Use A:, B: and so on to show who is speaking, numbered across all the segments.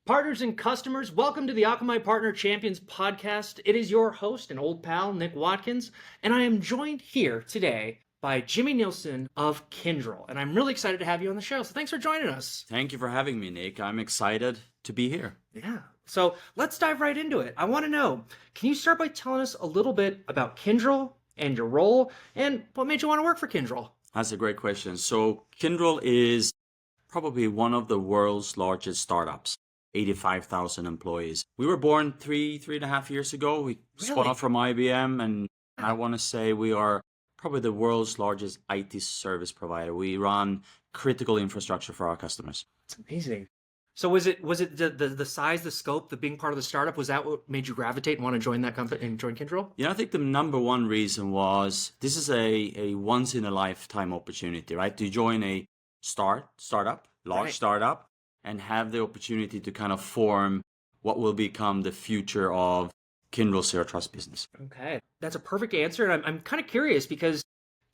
A: Partners and customers, welcome to the Akamai Partner Champions podcast. It is your host and old pal, Nick Watkins, and I am joined here today by Jimmy Nilsson of Kyndryl. And I'm really excited to have you on the show. So thanks for joining us.
B: Thank you for having me, Nick. I'm excited to be here.
A: Yeah. So let's dive right into it. I want to know, can you start by telling us a little bit about Kyndryl and your role and what made you want to work for Kyndryl?
B: That's a great question. So Kyndryl is probably one of the world's largest startups. 85,000 employees. We were born three and a half years ago. We spun off from IBM, and I want to say we are probably the world's largest IT service provider. We run critical infrastructure for our customers.
A: It's amazing. So was it the size, the scope, the being part of the startup? Was that what made you gravitate and want to join that company and join Kyndryl?
B: Yeah, I think the number one reason was this is a once in a lifetime opportunity, right? To join a startup, large startup, and have the opportunity to kind of form what will become the future of Kyndryl's Zero Trust business.
A: Okay, that's a perfect answer. And I'm kind of curious because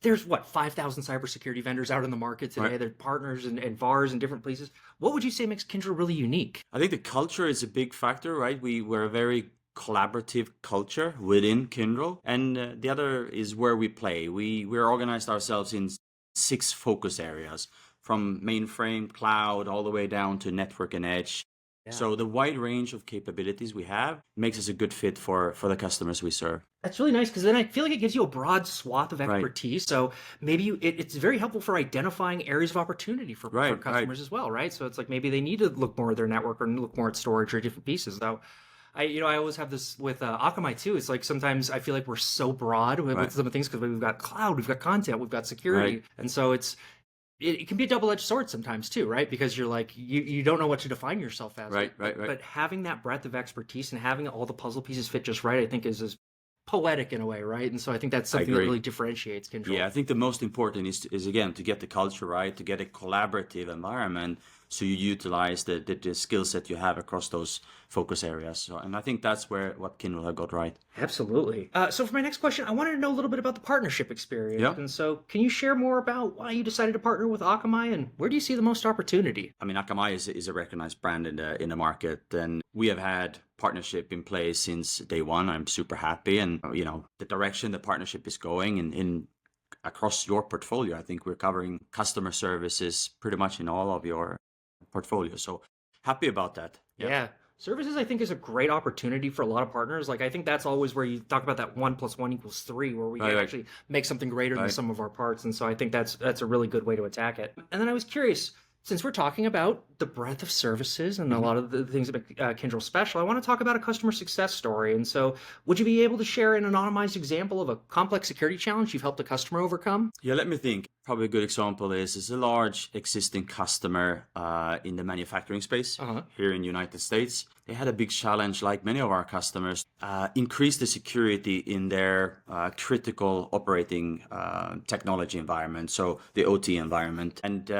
A: there's 5,000 cybersecurity vendors out in the market today.
B: Right.
A: They're partners and VARs in different places. What would you say makes Kyndryl really unique?
B: I think the culture is a big factor, right? We're a very collaborative culture within Kyndryl. And the other is where we play. We're organized ourselves in 6 focus areas, from mainframe, cloud, all the way down to network and edge. Yeah. So the wide range of capabilities we have makes us a good fit for the customers we serve.
A: That's really nice because then I feel like it gives you a broad swath of expertise. Right. So maybe it's very helpful for identifying areas of opportunity for customers as well, right? So it's like maybe they need to look more at their network or look more at storage or different pieces. Though I always have this with Akamai too. It's like sometimes I feel like we're so broad with some of the things because we've got cloud, we've got content, we've got security. Right. And so it can be a double-edged sword sometimes too, right? Because you're like, you don't know what to define yourself as.
B: Right.
A: But having that breadth of expertise and having all the puzzle pieces fit just right, I think is poetic in a way, right? And so I think that's something that really differentiates Kyndryl.
B: Yeah, I think the most important is again, to get the culture right, to get a collaborative environment, so you utilize the skill set you have across those focus areas. So, and I think that's what Kyndryl have got right.
A: Absolutely. So for my next question, I wanted to know a little bit about the partnership experience.
B: Yeah.
A: And so can you share more about why you decided to partner with Akamai and where do you see the most opportunity?
B: I mean, Akamai is a recognized brand in the market, and we have had partnership in place since day one. I'm super happy, and the direction the partnership is going in across your portfolio. I think we're covering customer services pretty much in all of your portfolio. So happy about that.
A: Yeah. Services, I think, is a great opportunity for a lot of partners. Like, I think that's always where you talk about that 1 + 1 = 3, where we can actually make something greater than some of our parts. And so I think that's a really good way to attack it. And then I was curious, since we're talking about the breadth of services and a lot of the things that make Kyndryl special, I want to talk about a customer success story. And so would you be able to share an anonymized example of a complex security challenge you've helped a customer overcome?
B: Yeah, let me think. Probably a good example is a large existing customer in the manufacturing space here in the United States. They had a big challenge, like many of our customers, increase the security in their critical operating technology environment, so the OT environment. And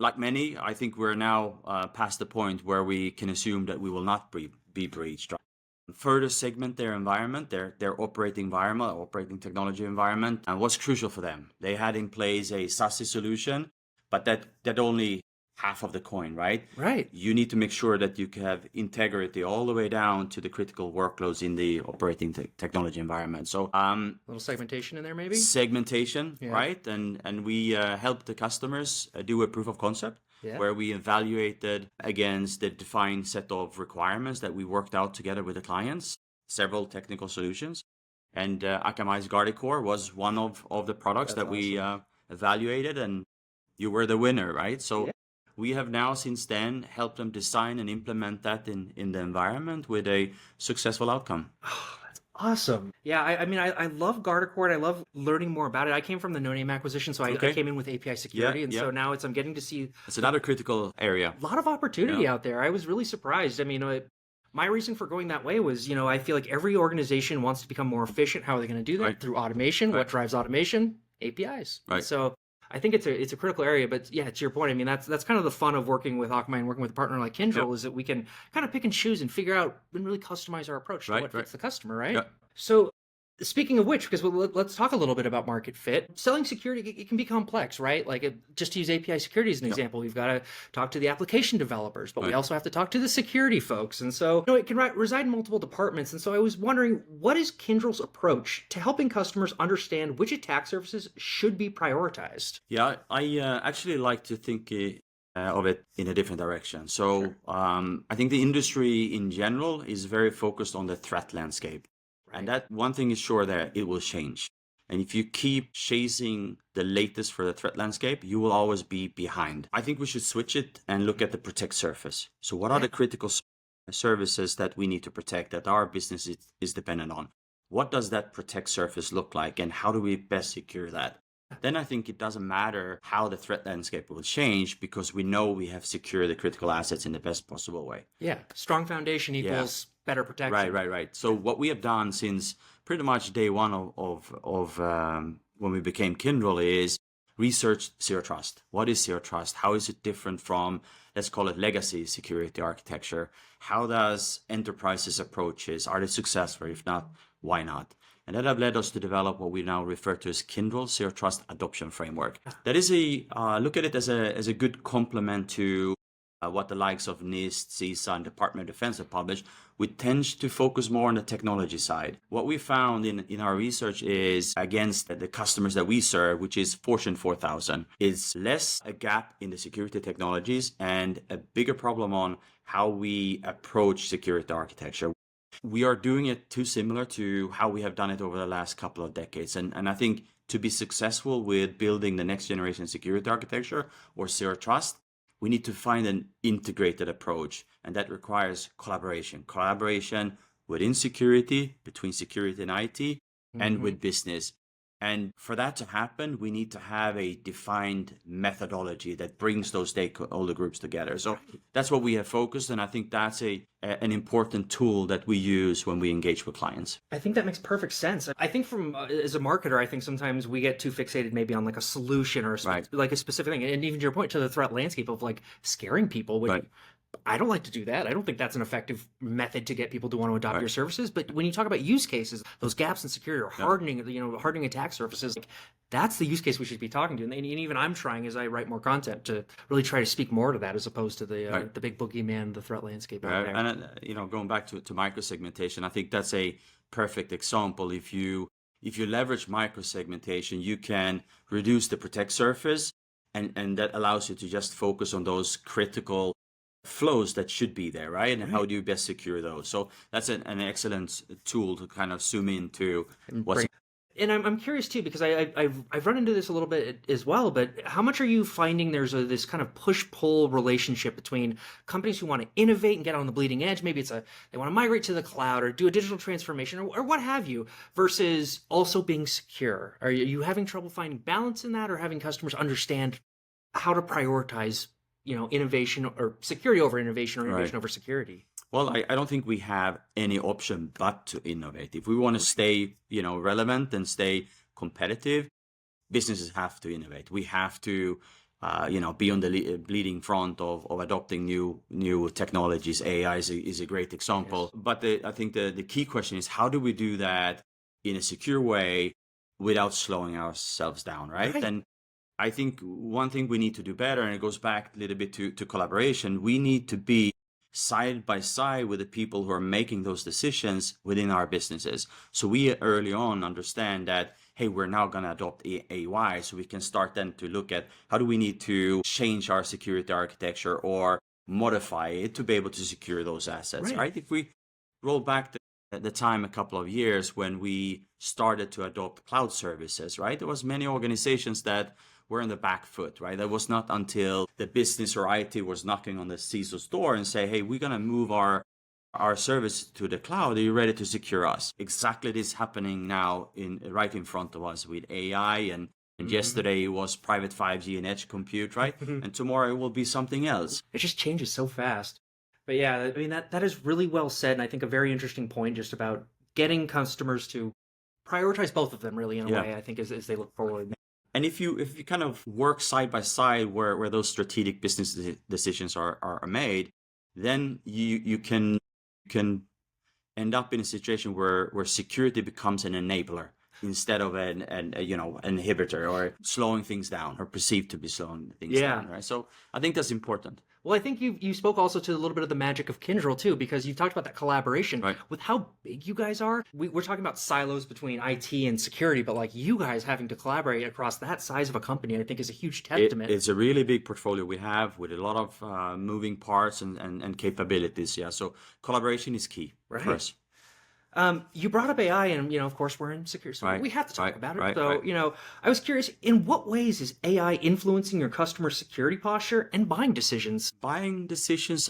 B: like many, I think we're now past the point where we can assume that we will not be breached. Further segment their environment, their operating environment, operating technology environment, and what's crucial for them. They had in place a SASE solution, but that only half of the coin, right?
A: Right.
B: You need to make sure that you have integrity all the way down to the critical workloads in the operating technology environment. So
A: a little segmentation in there, maybe?
B: Segmentation, right? And we help the customers do a proof of concept. Yeah. Where we evaluated against the defined set of requirements that we worked out together with the clients, several technical solutions. And Akamai's Guardicore was one of the products that we evaluated, and you were the winner, right? So we have now since then helped them design and implement that in the environment with a successful outcome.
A: Awesome. Yeah, I mean, I love Guardicore. I love learning more about it. I came from the No Name acquisition, so I came in with API security, so now I'm getting to see...
B: It's another critical area.
A: A lot of opportunity out there. I was really surprised. I mean, my reason for going that way was, I feel like every organization wants to become more efficient. How are they going to do that? Right. Through automation. Right. What drives automation? APIs. Right. So I think it's a critical area, but yeah, to your point, I mean, that's kind of the fun of working with Akamai and working with a partner like Kyndryl is that we can kind of pick and choose and figure out and really customize our approach to what fits the customer, right? Yep. So Speaking of which, because let's talk a little bit about market fit. Selling security, it can be complex, right? Like just to use API security as an example, we've got to talk to the application developers, but we also have to talk to the security folks. And so, it can reside in multiple departments. And so I was wondering, what is Kyndryl's approach to helping customers understand which attack surfaces should be prioritized?
B: Yeah, I actually like to think of it in a different direction. So I think the industry in general is very focused on the threat landscape. And that one thing is sure that it will change. And if you keep chasing the latest for the threat landscape, you will always be behind. I think we should switch it and look at the protect surface. So what are the critical services that we need to protect that our business is dependent on? What does that protect surface look like, and how do we best secure that? Then I think it doesn't matter how the threat landscape will change, because we know we have secured the critical assets in the best possible way.
A: Yeah, strong foundation equals better protection.
B: Right. So what we have done since pretty much day one of when we became Kyndryl is research Zero Trust. What is Zero Trust? How is it different from, let's call it, legacy security architecture? How does enterprises approach this? Are they successful? If not, why not? And that have led us to develop what we now refer to as Kyndryl Zero Trust Adoption Framework. That is look at it as a good complement to what the likes of NIST, CISA, and Department of Defense have published. We tend to focus more on the technology side. What we found in our research is, against the customers that we serve, which is Fortune 4000, is less a gap in the security technologies and a bigger problem on how we approach security architecture. We are doing it too similar to how we have done it over the last couple of decades. And I think to be successful with building the next generation security architecture or Zero Trust, we need to find an integrated approach, and that requires collaboration within security, between security and IT, and with business. And for that to happen, we need to have a defined methodology that brings those stakeholder groups together. So that's what we have focused, and I think that's an important tool that we use when we engage with clients.
A: I think that makes perfect sense. I think from as a marketer, I think sometimes we get too fixated maybe on like a solution or like a specific thing. And even to your point, to the threat landscape of like scaring people, which I don't like to do that. I don't think that's an effective method to get people to want to adopt your services. But when you talk about use cases, those gaps in security or hardening, hardening attack surfaces, like, that's the use case we should be talking to. And even I'm trying, as I write more content, to really try to speak more to that, as opposed to the big boogeyman, the threat landscape out there.
B: And going back to microsegmentation, I think that's a perfect example. If you leverage microsegmentation, you can reduce the protect surface, and that allows you to just focus on those critical flows that should be there, right? And how do you best secure those? So that's an excellent tool to kind of zoom into what's.
A: And I'm curious too, because I've run into this a little bit as well, but how much are you finding there's this kind of push-pull relationship between companies who want to innovate and get on the bleeding edge? Maybe they want to migrate to the cloud or do a digital transformation or what have you, versus also being secure. Are you having trouble finding balance in that, or having customers understand how to prioritize innovation or security over innovation, or innovation over security?
B: Well, I don't think we have any option but to innovate. If we want to stay, relevant and stay competitive, businesses have to innovate. We have to, be on the bleeding front of adopting new technologies. AI is a great example. Yes. But I think the key question is, how do we do that in a secure way without slowing ourselves down, right? And I think one thing we need to do better, and it goes back a little bit to collaboration, we need to be side by side with the people who are making those decisions within our businesses. So we early on understand that, hey, we're now going to adopt AI, so we can start then to look at how do we need to change our security architecture or modify it to be able to secure those assets, right? If we roll back the time a couple of years when we started to adopt cloud services, right? There was many organizations that were in the back foot, right? That was not until the business or IT was knocking on the CISO's door and say, hey, we're going to move our service to the cloud. Are you ready to secure us? Exactly this happening now right in front of us with AI, and yesterday it was private 5G and edge compute, right? And tomorrow it will be something else.
A: It just changes so fast. But yeah, I mean, that is really well said. And I think a very interesting point just about getting customers to prioritize both of them really in a way, I think, as they look forward.
B: And if you kind of work side by side where those strategic business decisions are made, then you can end up in a situation where security becomes an enabler instead of an inhibitor or slowing things down or perceived to be slowing things down, right? So I think that's important.
A: Well, I think you spoke also to a little bit of the magic of Kyndryl too, because you talked about that collaboration.
B: Right.
A: With how big you guys are. We're talking about silos between IT and security, but like you guys having to collaborate across that size of a company, I think is a huge testament.
B: It's a really big portfolio we have with a lot of moving parts and capabilities. Yeah, so collaboration is key for us.
A: You brought up AI, and of course, we're in security, so we have to talk about it. So, I was curious, in what ways is AI influencing your customer security posture and buying decisions?
B: Buying decisions,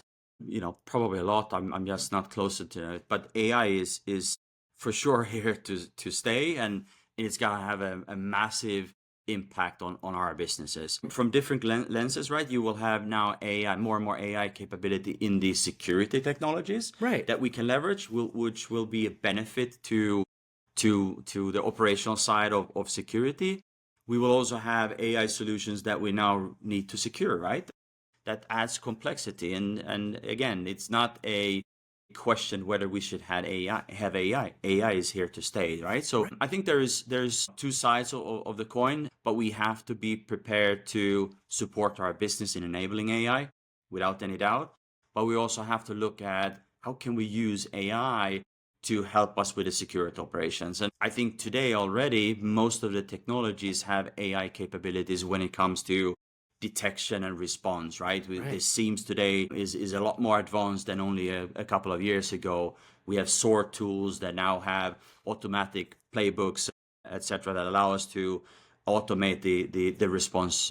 B: probably a lot. I'm just not closer to it, but AI is for sure here to stay, and it's gonna have a massive impact on our businesses from different lenses, right? You will have now AI, more and more AI capability in the security technologies,
A: right,
B: that we can leverage, which will be a benefit to the operational side of security. We will also have AI solutions that we now need to secure, right? That adds complexity, and again, it's not a question whether we should have AI. AI is here to stay, right? So I think there's two sides of the coin, but we have to be prepared to support our business in enabling AI without any doubt. But we also have to look at how can we use AI to help us with the security operations. And I think today already, most of the technologies have AI capabilities when it comes to detection and response, right? The SIEMs today is a lot more advanced than only a couple of years ago. We have SOAR tools that now have automatic playbooks, etc., that allow us to automate the response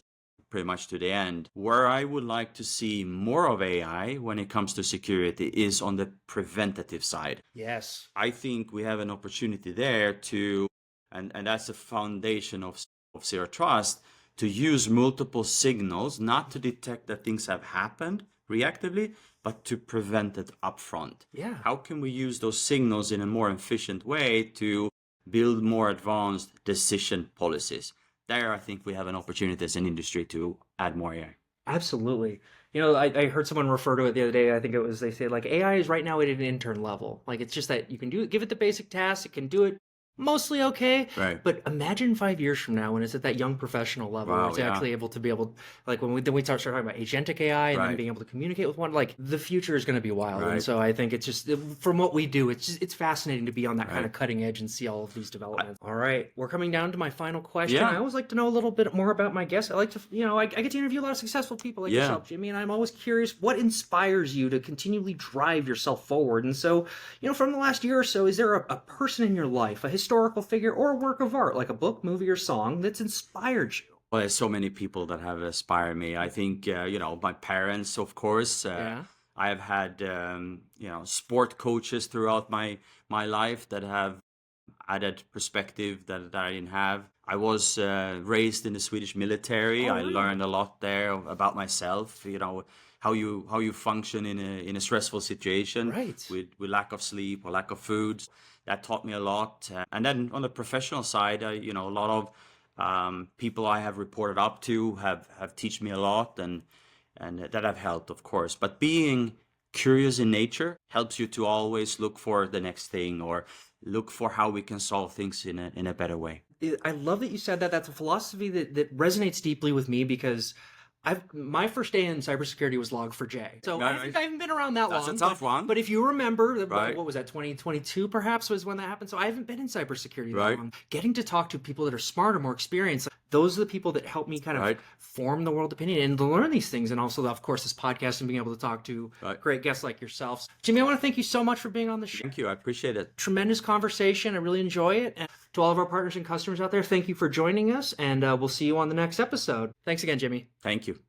B: pretty much to the end. Where I would like to see more of AI when it comes to security is on the preventative side.
A: Yes.
B: I think we have an opportunity there to, and that's the foundation of Zero Trust, to use multiple signals, not to detect that things have happened reactively, but to prevent it upfront.
A: Yeah.
B: How can we use those signals in a more efficient way to build more advanced decision policies? There, I think we have an opportunity as an industry to add more AI.
A: Absolutely. I heard someone refer to it the other day. I think they say like AI is right now at an intern level. Like it's just that you can give it the basic tasks, it can do it mostly okay.
B: Right.
A: But imagine 5 years from now when it's at that young professional level where it's actually able to be able, like when we start talking about agentic AI and then being able to communicate with one, like the future is going to be wild. And so I think it's just, from what we do, it's fascinating to be on that kind of cutting edge and see all of these developments. All right, we're coming down to my final question. I always like to know a little bit more about my guests. I like to, I get to interview a lot of successful people like yourself, Jimmy, and I'm always curious what inspires you to continually drive yourself forward. And so, from the last year or so, is there a person in your life, a historical figure or a work of art, like a book, movie, or song that's inspired you?
B: Well, there's so many people that have inspired me. I think, my parents, of course. I have had, sport coaches throughout my life that have added perspective that I didn't have. I was raised in the Swedish military. I learned a lot there about myself, how you function in a stressful situation with lack of sleep or lack of food. That taught me a lot. And then on the professional side, a lot of people I have reported up to have taught me a lot, and that have helped, of course. But being curious in nature helps you to always look for the next thing or look for how we can solve things in a better way.
A: I love that you said that. That's a philosophy that resonates deeply with me because my first day in cybersecurity was Log4j. So I think I haven't been around that long.
B: That's a tough one.
A: But if you remember, what was that, 2022 perhaps was when that happened. So I haven't been in cybersecurity that long. Getting to talk to people that are smarter, more experienced, those are the people that help me kind of form the world opinion and to learn these things. And also, of course, this podcast and being able to talk to great guests like yourselves. Jimmy, I want to thank you so much for being on the show.
B: Thank you. I appreciate it.
A: Tremendous conversation. I really enjoy it. And to all of our partners and customers out there, thank you for joining us. And we'll see you on the next episode. Thanks again, Jimmy.
B: Thank you.